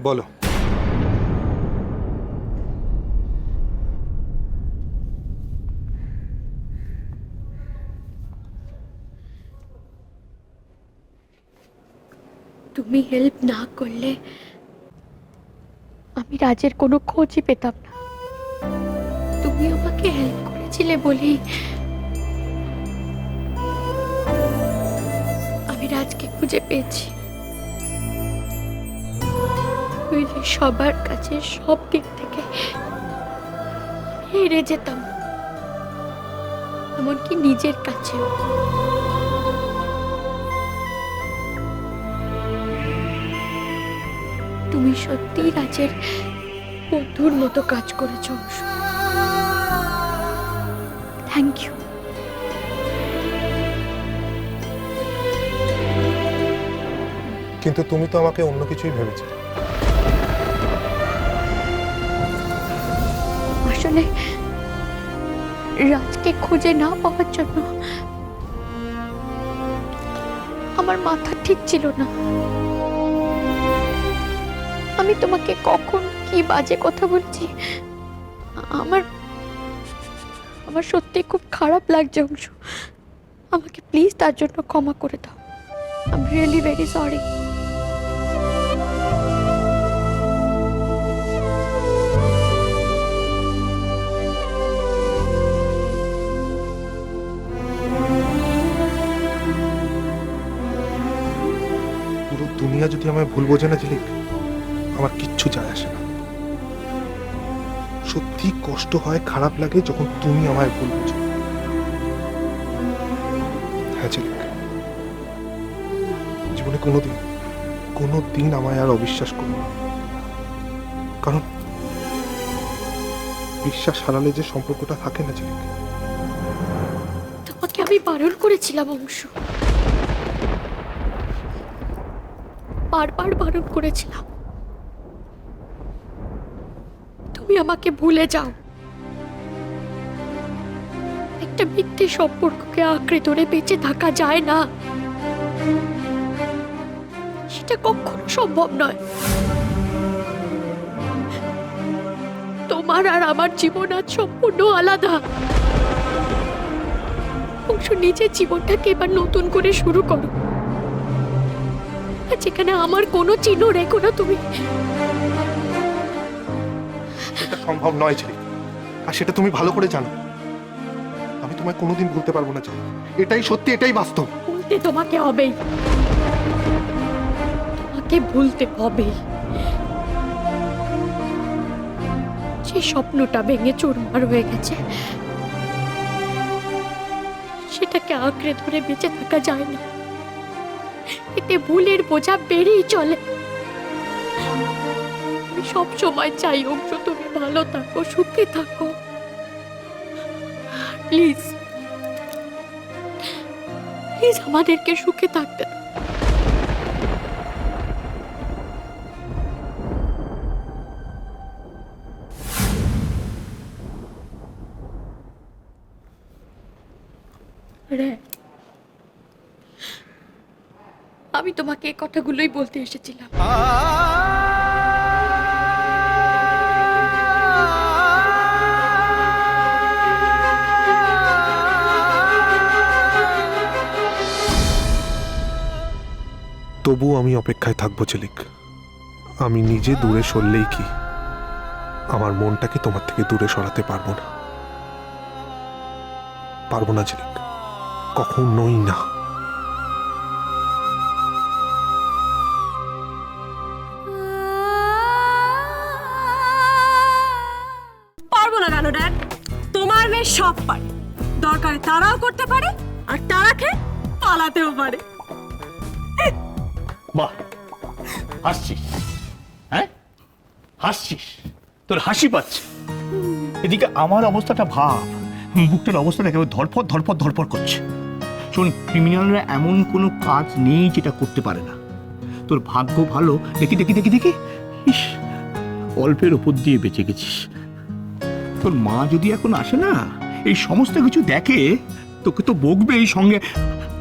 বলো। তুমি হেল্প না করলে আমি রাজের কোনো খোঁজই পেতাম না। তুমি আমাকে হেল্প করেছিলে বলেই আমি রাজকে খুঁজে পেয়েছি। নইলে সবার কাছে সব দিক থেকে হেরে যেতাম, এমনকি নিজের কাছেও। তুমি সত্যি রাজের বন্ধুর মতো কাজ করেছো। Thank you. কিন্তু তুমি তো আমাকে অন্য কিছুই ভেবেছিলে। আসলে রাজকে খুঁজে না পাওয়ার জন্য আমার মাথা ঠিক ছিল না। আমি তোমাকে কখন কি বাজে কথা বলছি, আমার আমার সত্যি খুব খারাপ লাগছে অংশু। আমাকে প্লিজ তার জন্য ক্ষমা করে দাও। I am really very sorry. পুরো দুনিয়া যদি আমায় ভুল বোঝে না ঝিলিক, আমার কিচ্ছু যায় আসে না। সত্যি কষ্ট হয়, খারাপ লাগে যখন তুমি আমায় ভুল বোঝো। হ্যাঁ ঝিলিক, জীবনে কোনোদিন আমায় আর অবিশ্বাস করো না। কারণ বিশ্বাস হারালে যে সম্পর্কটা থাকে না ঝিলিক। তোমাকে আমি বারণ করেছিলাম অংশু, বারবার বারণ করেছিলাম তুমি আমাকে ভুলে যাও। একটা মিথ্যে সম্পর্ককে আঁকড়ে ধরে বেঁচে থাকা যায় না, সেটা কখনো সম্ভব নয়। তোমার আর আমার জীবন আজ সম্পূর্ণ আলাদা। অংশু, নিজের জীবনটাকে এবার নতুন করে শুরু করো, যেখানে আমার কোনো চিহ্ন রেখো না তুমি। এটা সম্ভব নয় ঝিলিক, আর সেটা তুমি ভালো করে জানো। আমি তোমায় কোনোদিন ভুলতে পারবো না ঝিলিক। এটাই সত্যি, এটাই বাস্তব। ভুলতে তোমাকে হবেই, তোমাকে ভুলতে হবেই। যে স্বপ্নটা ভেঙে চুরমার হয়ে গেছে, সেটাকে আঁকড়ে ধরে বেঁচে থাকা যায় না। এতে ভুলের বোঝা বেড়েই চলে। আমি সব সময় চাই অংশু তুমি ভালো থাকো, সুখে থাকো। প্লিজ প্লিজ আমাদেরকে সুখে থাকতে দাও। রে, আমি তোমাকে এই কথাগুলোই বলতে এসেছিলাম। তবু আমি অপেক্ষায় থাকবো ঝিলিক। আমি নিজে দূরে সরলেই কি আমার মনটাকে তোমার থেকে দূরে সরাতে পারবো না। পারবো না ঝিলিক, কখনোই না। পারবো না কেন ড্যাড? তোমার মেয়ে সব পারে, দরকারে তারাও করতে পারে, আর তারাকে পালাতেও পারে। বাহ, হাসছিস? হ্যাঁ, হাসছিস? তোর হাসি পাচ্ছে। এদিকে আমার অবস্থাটা ভাব, বুকটার অবস্থাটা একেবারে ধরপড় ধরপড় ধরপড় করছে। শোন, ক্রিমিনালরা এমন কোনো কাজ নেই যেটা করতে পারে না। তোর ভাগ্য ভালো, দেখি দেখি দেখি দেখি, ইস, অল্পের ওপর দিয়ে বেঁচে গেছিস। তোর মা যদি এখন আসে না, এই সমস্ত কিছু দেখে, তোকে তো বকবেই, সঙ্গে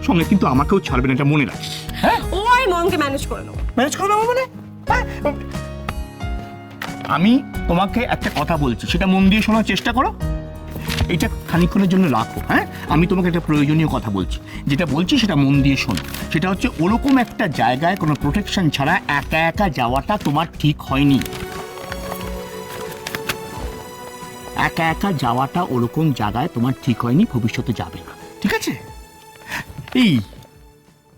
সঙ্গে কিন্তু আমাকেও ছাড়বে না, এটা মনে রাখিস। ওই মমকে ম্যানেজ করে নেবো। ম্যানেজ করে নেবো মানে? আমি তোমাকে একটা কথা বলছি, সেটা মন দিয়ে শোনার চেষ্টা করো। এটা খানিকক্ষণের জন্য রাখো, হ্যাঁ? আমি তোমাকে একটা প্রয়োজনীয় কথা বলছি, যেটা বলছি সেটা মন দিয়ে শোনো। সেটা হচ্ছে, ওরকম একটা জায়গায় কোনো প্রোটেকশন ছাড়া একা একা যাওয়াটা তোমার ঠিক হয়নি। একা একা যাওয়াটা ওরকম জায়গায় তোমার ঠিক হয়নি, ভবিষ্যতে যাবে না, ঠিক আছে? এই,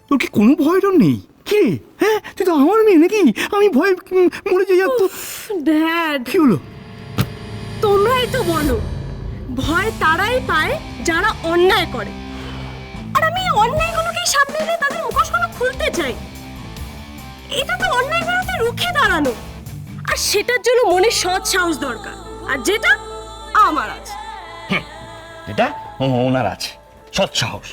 তোর কি কোনো ভয় ডর নেই? কি রে? হ্যাঁ, তুই তো আমার মেয়ে নাকি? আমি ভয় মরে যাই। তো ড্যাড, কি হলো? তোমরাই তো বলো ভয় তারাই পায় যারা অন্যায় করে, আর আমি এই অন্যায়গুলোকেই সামনে এনে তাদের মুখোশগুলো খুলতে চাই। এটা তো অন্যায় বিরুদ্ধে রুখে দাঁড়ানো, আর সেটার জন্য মনের সৎ সাহস দরকার, আর যেটা আমার আছে। এটা ওনার আছে সৎ সাহস।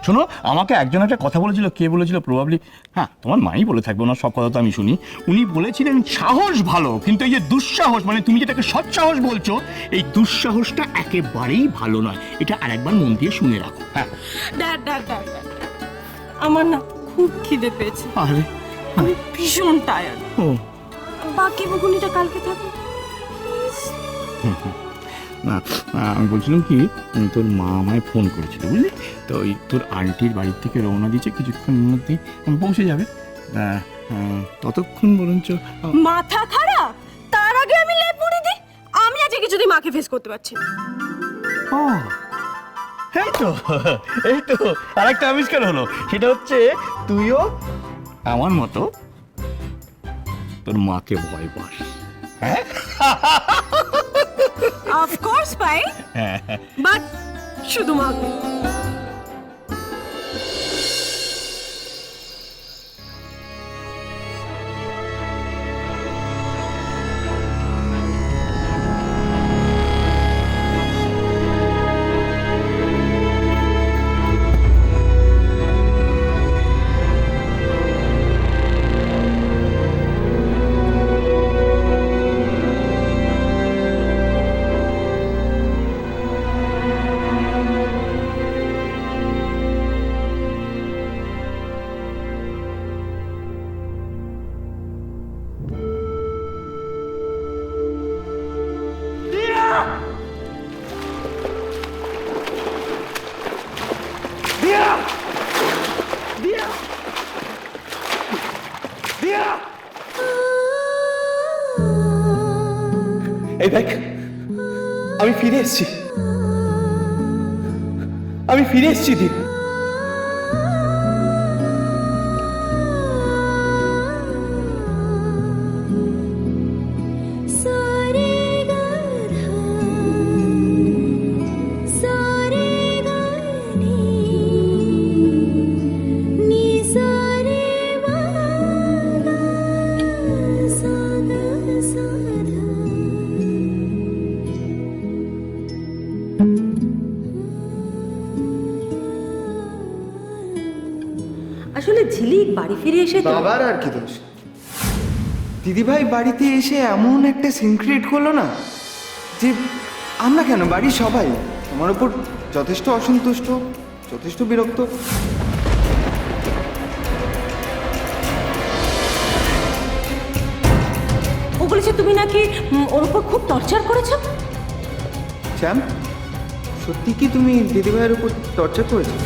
শোনো, আমাকে একজন একটা কথা বলেছিল, কে বলেছিল, প্রবাবলি হ্যাঁ তোমার মাই বলে থাকবে, ওনার সব কথা তো আমি শুনি। উনি বলেছিলেন সাহস ভালো, কিন্তু এই যে দুঃসাহস, মানে তুমি যেটাকে সৎ সাহস বলছো, এই দুঃসাহসটা একেবারেই ভালো নয়। এটা আরেকবার মন দিয়ে শুনে রাখো। হ্যাঁ, ড্যাড ড্যাড ড্যাড ড্যাড, আমার না খুব খিদে পেয়েছে, আরে আমি ভীষণ টায়ার্ড। ও বাকি বকুনিটা কালকে থাকো। না, আমি বলছিলাম কি, তোর মা আমায় ফোন করেছিল, বুঝলি তো? ওই তোর আন্টির বাড়ির থেকে রওনা দিচ্ছে, কিছুক্ষণের মধ্যেই পৌঁছে যাবে। ততক্ষণ বরঞ্চ মাথা খারাপ, তার আগে আমি লেপ মুড়ি দিই। আমি আজকে কিছুদিন মাকে ফেস করতে পারছি না। ও, এই তো আরেকটা আবিষ্কার হলো। সেটা হচ্ছে, তুইও আমার মতো তোর মাকে ভয় পাস। হ্যাঁ, অফ কোর্স পাই, বাট শুধু মাকে। এই দেখ, আমি ফিরে এসেছি, আমি ফিরে এসেছি দি। আসলে ঝিলিক বাড়ি ফিরে এসে তো বাবার আর কি দোষ? দিদিভাই বাড়িতে এসে এমন একটা সিন ক্রিয়েট করলো না, যে আমরা কেন, বাড়ির সবাই আমার ওপর যথেষ্ট অসন্তুষ্ট, যথেষ্ট বিরক্ত। ও বলেছে তুমি নাকি ওর উপর খুব টর্চার করেছো। শ্যাম, সত্যি কি তুমি দিদিভাইয়ের উপর টর্চার করেছো?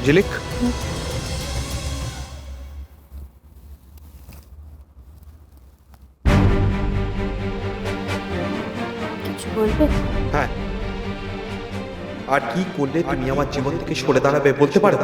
ঝিলিক, কিছু বলবে? হ্যাঁ, আর কি করলে তুমি আমার জীবন থেকে সরে দাঁড়াবে বলতে পারো?